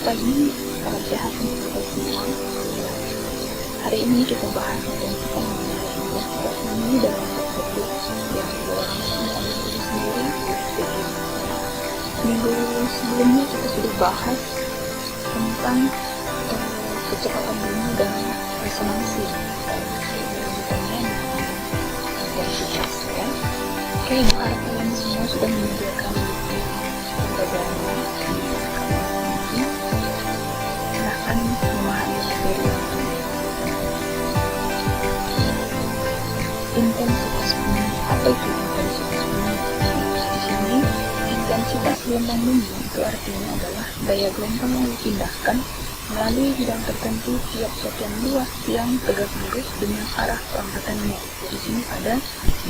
pagi, salam sehat untuk kita semua. Hari ini kita bahas tentang intensitas bumi dalam bentuk yang dialami oleh diri sendiri. Minggu sebelumnya kita sudah bahas tentang kecepatan bumi dan resonansi intensitas, ya. Oke, harap kalian semua sudah menyediakan pembelajarannya. Silahkan memahami materi intensitas bumi. Apa itu intensitas bumi? Di sini intensitas gelombang bumi itu artinya adalah daya gelombang yang dipindahkan melalui bidang tertentu tiap satuan luas yang tegak lurus dengan arah keangkatannya. Di sini ada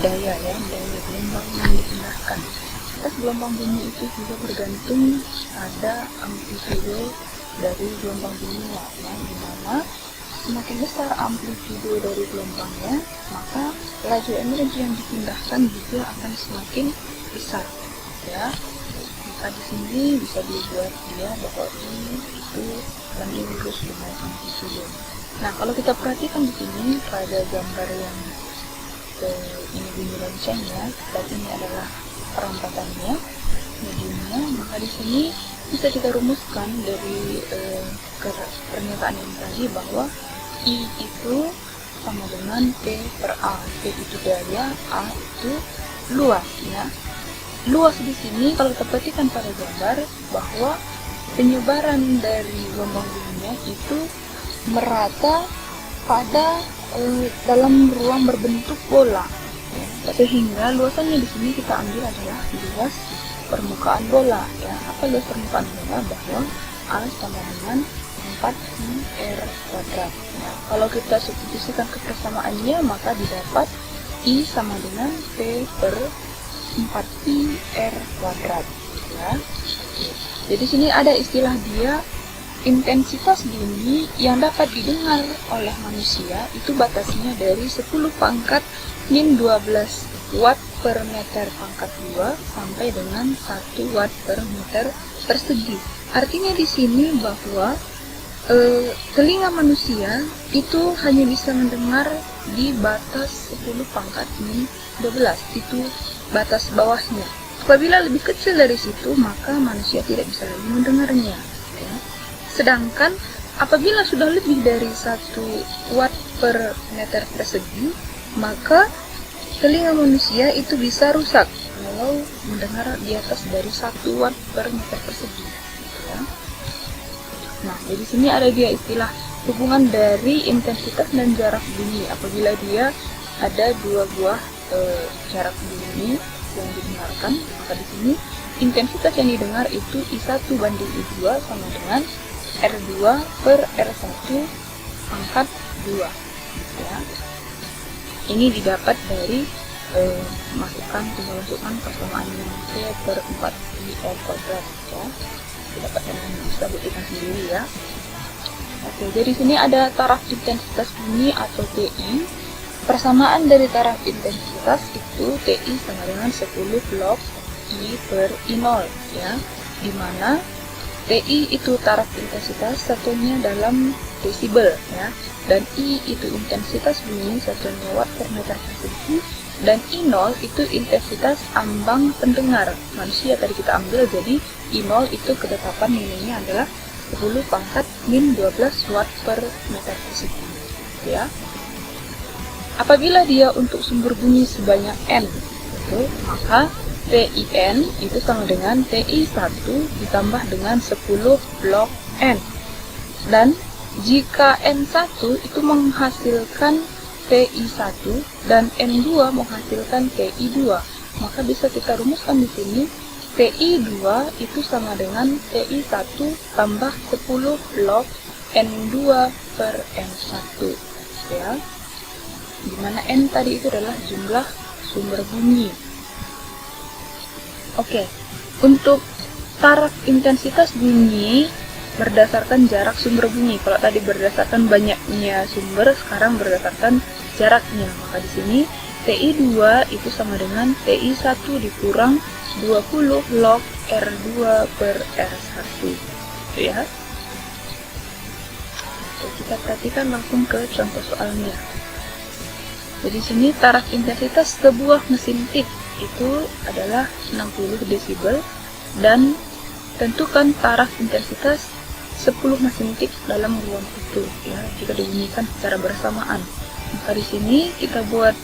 daya gelombang yang dipindahkan. Intensitas gelombang bumi itu juga bergantung pada amplitude dari gelombang bumi, di mana semakin besar amplitude dari gelombangnya, maka laju energi yang dipindahkan juga akan semakin besar, ya. Maka di sini bisa dibuat dia bahwa ini itu banding lurus dengan amplitude. Nah, kalau kita perhatikan di sini pada gambar yang ini bunyi loncengnya, berarti ini adalah perampatannya, mediumnya. Maka di sini bisa kita rumuskan dari pernyataan ini tadi bahwa I itu sama dengan P per A. P itu daya, A itu luas, ya. Luas di sini kalau kita perhatikan pada gambar bahwa penyebaran dari gelombang buminya itu merata pada dalam ruang berbentuk bola, ya. Sehingga luasannya di sini kita ambil adalah luas permukaan bola, ya. Apa luas permukaan bola? Bahwa A sama dengan 4πr². Nah, kalau kita substitusikan kepersamaannya, maka didapat I sama dengan P per 4πr², ya. Jadi sini ada istilah dia intensitas bumi yang dapat didengar oleh manusia itu batasnya dari 10 pangkat min 12 watt per meter pangkat 2 sampai dengan 1 watt per meter persegi. Artinya di sini bahwa telinga manusia itu hanya bisa mendengar di batas 10 pangkat min 12, itu batas bawahnya. Apabila lebih kecil dari situ, maka manusia tidak bisa lagi mendengarnya, ya. Sedangkan apabila sudah lebih dari 1 watt per meter persegi, maka telinga manusia itu bisa rusak kalau mendengar di atas dari 1 watt per meter persegi, ya. Nah, jadi sini ada dia istilah hubungan dari intensitas dan jarak bumi. Apabila dia ada dua buah jarak bumi yang didengarkan, maka di sini intensitas yang didengar itu I1 banding I2 sama dengan R2 per R1 pangkat 2, ya. Ini didapat dari masukkan persamaan P per 4πr², ya. Didapat dengan bisa buktikan sendiri, ya. Oke, jadi sini ada taraf intensitas bumi atau TI. Persamaan dari taraf intensitas itu TI sama dengan 10 log I per I0, ya. Dimana TI itu taraf intensitas, satunya dalam desibel, ya. Dan I itu intensitas bumi, satunya watt per meter persegi. Dan I0 itu intensitas ambang pendengar manusia tadi kita ambil, jadi I0 itu ketetapan nilainya adalah 10 pangkat min 12 watt per meter persegi, ya. Apabila dia untuk sumber bunyi sebanyak N, maka TIN itu sama dengan TI1 ditambah dengan 10 log N. Dan jika N1 itu menghasilkan TI1 dan N2 menghasilkan TI2, maka bisa kita rumuskan di sini TI2 itu sama dengan TI1 tambah 10 log N2 per N1, ya. Dimana N tadi itu adalah jumlah sumber bunyi. Oke, untuk taraf intensitas bunyi berdasarkan jarak sumber bunyi. Kalau tadi berdasarkan banyaknya sumber, sekarang berdasarkan jaraknya. Maka di sini TI2 itu sama dengan TI1 dikurang 20 log R2 per R1, ya. Oke, kita perhatikan langsung ke contoh soalnya. Jadi sini taraf intensitas sebuah mesin tik itu adalah 60 desibel dan tentukan taraf intensitas 10 mesin tik dalam ruang itu ya jika dibunyikan secara bersamaan. Maka di sini kita buat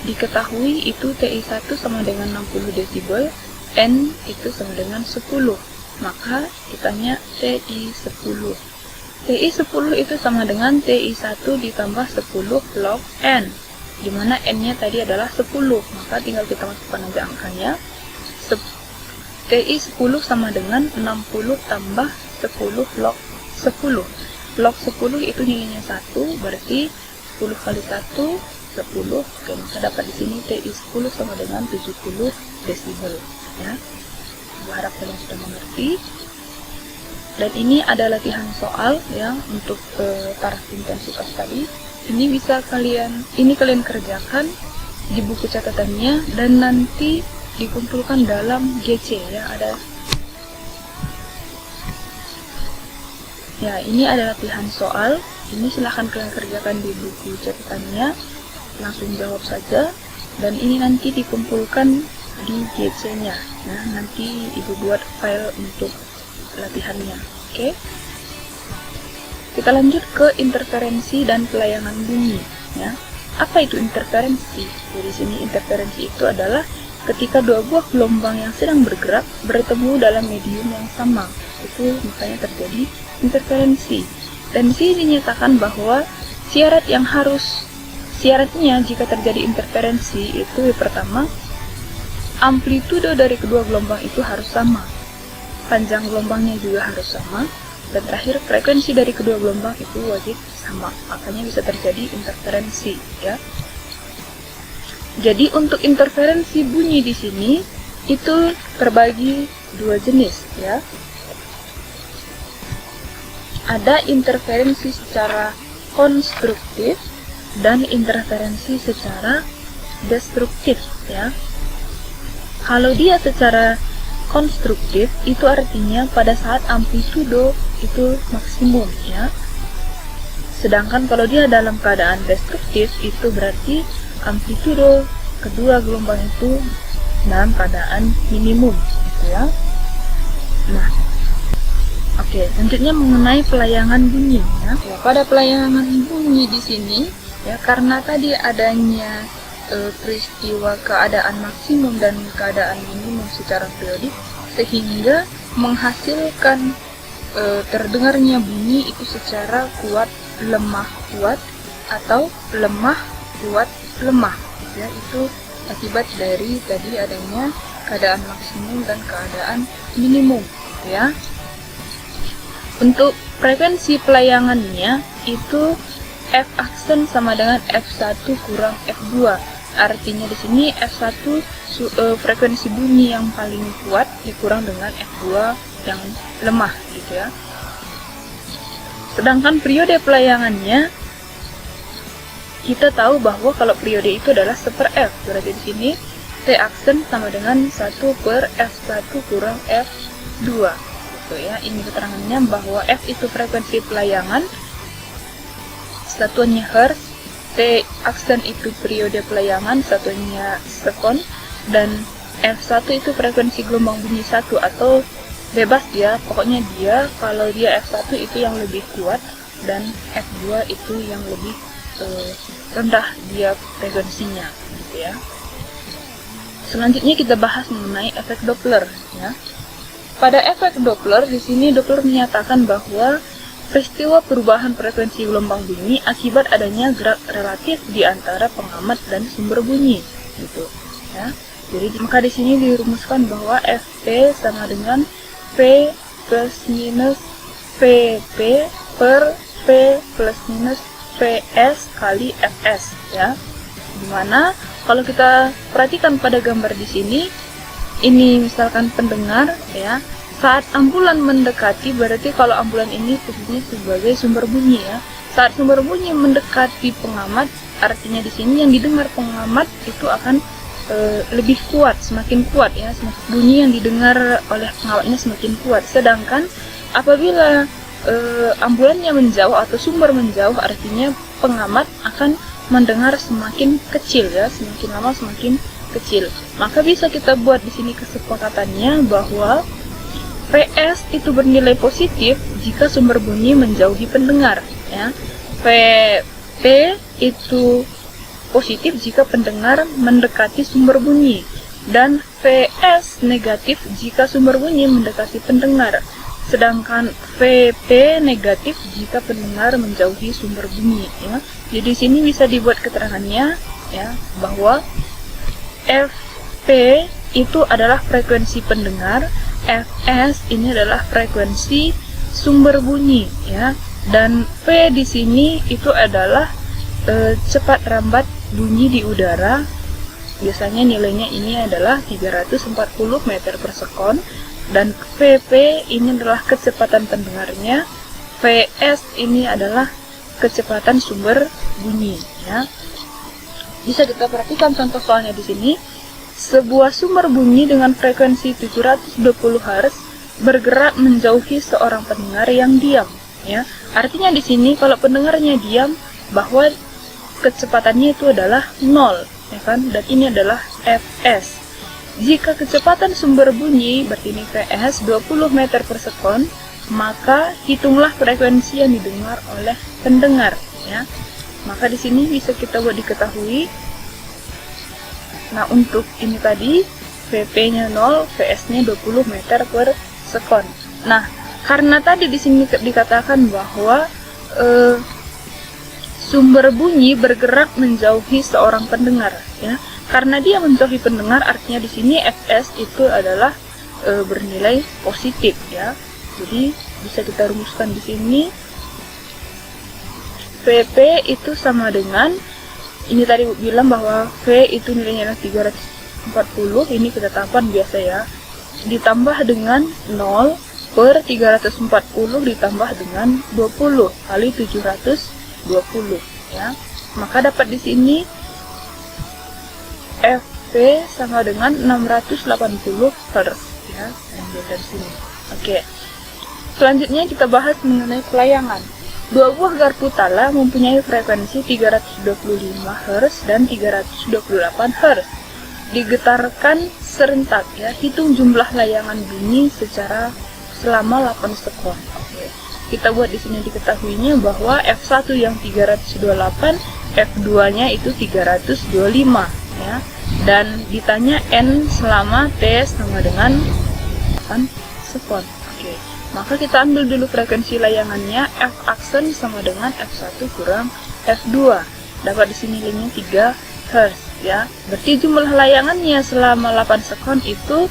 diketahui itu TI1 sama dengan 60 desibel, N itu sama dengan 10. Maka kitanya TI10. TI10 itu sama dengan TI1 ditambah 10 log N, dimana N-nya tadi adalah 10, maka tinggal kita masukkan aja angkanya. TI10 sama dengan 60 tambah 10 log 10. Log 10 itu nilainya 1, berarti 10 kali 1, 10. Oke, maka dapat di sini TI10 sama dengan 70 desibel. Ya. Berharap kalian sudah mengerti. Dan ini ada latihan soal ya untuk taraf intensitas tadi. Ini kalian kerjakan di buku catatannya dan nanti dikumpulkan dalam GC ya, ada. Ya, ini ada latihan soal. Ini silahkan kalian kerjakan di buku catatannya. Langsung jawab saja. Dan ini nanti dikumpulkan di GC-nya. Nah, nanti ibu buat file untuk latihannya. Oke. Kita lanjut ke interferensi dan pelayangan bunyi. Ya. Apa itu interferensi? Di sini interferensi itu adalah ketika dua buah gelombang yang sedang bergerak bertemu dalam medium yang sama. Itu makanya terjadi interferensi. Dan di sini dinyatakan bahwa syaratnya jika terjadi interferensi itu yang pertama, amplitudo dari kedua gelombang itu harus sama, panjang gelombangnya juga harus sama, dan terakhir frekuensi dari kedua gelombang itu wajib sama, makanya bisa terjadi interferensi ya. Jadi untuk interferensi bunyi di sini itu terbagi dua jenis ya. Ada interferensi secara konstruktif dan interferensi secara destruktif ya. Kalau dia secara konstruktif itu artinya pada saat amplitudo itu maksimum ya. Sedangkan kalau dia dalam keadaan destruktif itu berarti amplitudo kedua gelombang itu dalam keadaan minimum gitu ya. Nah, oke, selanjutnya mengenai pelayangan bunyi ya. Pada pelayangan bunyi di sini ya, karena tadi adanya peristiwa keadaan maksimum dan keadaan minimum secara periodik sehingga menghasilkan terdengarnya bunyi itu secara kuat lemah kuat atau lemah kuat lemah ya. Itu akibat dari tadi adanya keadaan maksimum dan keadaan minimum ya. Untuk frekuensi pelayangannya itu F aksen sama dengan F1 kurang F2. Artinya di sini F1 frekuensi bunyi yang paling kuat dikurang dengan F2 yang lemah gitu ya. Sedangkan periode pelayangannya kita tahu bahwa kalau periode itu adalah 1/F. Berarti di sini T aksen sama dengan 1/F1 kurang F2. Gitu ya. Ini keterangannya bahwa F itu frekuensi pelayangan, satuannya Hertz, T aksen itu periode pelayangan, satuannya sekon, dan F1 itu frekuensi gelombang bunyi 1 atau bebas ya, pokoknya dia kalau dia F1 itu yang lebih kuat dan F2 itu yang lebih rendah dia frekuensinya gitu ya. Selanjutnya kita bahas mengenai efek Doppler ya. Pada efek Doppler di sini Doppler menyatakan bahwa peristiwa perubahan frekuensi gelombang bunyi akibat adanya gerak relatif di antara pengamat dan sumber bunyi gitu ya. Jadi maka di sini dirumuskan bahwa Fp sama dengan P plus minus Pp per P plus minus Ps kali Fs ya. Dimana kalau kita perhatikan pada gambar di sini, ini misalkan pendengar ya, saat ambulan mendekati, berarti kalau ambulan ini posisinya sebagai sumber bunyi ya. Saat sumber bunyi mendekati pengamat, artinya di sini yang didengar pengamat itu akan lebih kuat, semakin kuat ya, bunyi yang didengar oleh pengamatnya semakin kuat. Sedangkan apabila ambulannya menjauh atau sumber menjauh, artinya pengamat akan mendengar semakin kecil ya, semakin lama semakin kecil. Maka bisa kita buat di sini kesepakatannya bahwa PS itu bernilai positif jika sumber bunyi menjauhi pendengar ya. VP itu positif jika pendengar mendekati sumber bunyi, dan VS negatif jika sumber bunyi mendekati pendengar. Sedangkan VP negatif jika pendengar menjauhi sumber bunyi ya. Jadi sini bisa dibuat keterangannya ya bahwa FP itu adalah frekuensi pendengar, Fs ini adalah frekuensi sumber bunyi ya. Dan V di sini itu adalah cepat rambat bunyi di udara. Biasanya nilainya ini adalah 340 meter per sekon. Dan VP ini adalah kecepatan pendengarnya, VS ini adalah kecepatan sumber bunyi ya. Bisa kita perhatikan contoh soalnya di sini. Sebuah sumber bunyi dengan frekuensi 720 Hz bergerak menjauhi seorang pendengar yang diam ya. Artinya di sini kalau pendengarnya diam bahwa kecepatannya itu adalah 0 ya kan, dan ini adalah Fs. Jika kecepatan sumber bunyi berarti ini Vs 20 meter per sekon, maka hitunglah frekuensi yang didengar oleh pendengar ya. Maka di sini bisa kita buat diketahui. Nah, untuk ini tadi Vp-nya 0, Vs-nya 20 meter per sekon. Nah, karena tadi di sini dikatakan bahwa sumber bunyi bergerak menjauhi seorang pendengar ya. Karena dia menjauhi pendengar, artinya di sini Fs itu adalah bernilai positif ya. Jadi bisa kita rumuskan di sini Vp itu sama dengan, ini tadi bilang bahwa V itu nilainya adalah 340, ini ketetapan biasa ya, ditambah dengan 0 per 340 ditambah dengan 20 kali 720 ya. Maka dapat di sini Fp sama dengan 680 Hz ya. Ambil dari sini. Oke. Selanjutnya kita bahas mengenai pelayangan. Dua buah garpu tala mempunyai frekuensi 325 Hz dan 328 Hz. Digetarkan serentak ya. Hitung jumlah layangan bunyi secara selama 8 sekon. Oke. Kita buat di sini diketahuinya bahwa F1 yang 328, F2-nya itu 325 ya. Dan ditanya N selama T sama dengan 8 sekon. Oke. Maka kita ambil dulu frekuensi layangannya, F aksen sama dengan F1 kurang F2. Dapat di sini nilainya 3 Hz ya. Berarti jumlah layangannya selama 8 sekon itu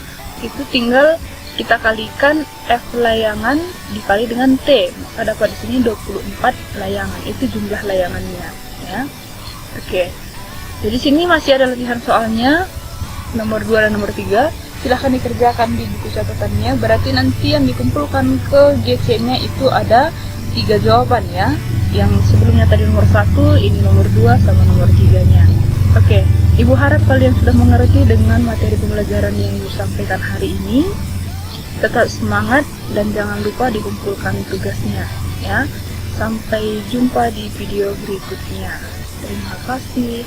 tinggal kita kalikan F layangan dikali dengan T. Maka dapat di sini 24 layangan. Itu jumlah layangannya ya. Oke. Jadi sini masih ada latihan soalnya nomor 2 dan nomor 3. Silahkan dikerjakan di buku catatannya. Berarti nanti yang dikumpulkan ke GC-nya itu ada 3 jawaban ya. Yang sebelumnya tadi nomor 1, ini nomor 2 sama nomor 3-nya. Oke, Ibu harap kalian sudah mengerti dengan materi pembelajaran yang Ibu sampaikan hari ini. Tetap semangat dan jangan lupa dikumpulkan tugasnya ya. Sampai jumpa di video berikutnya. Terima kasih.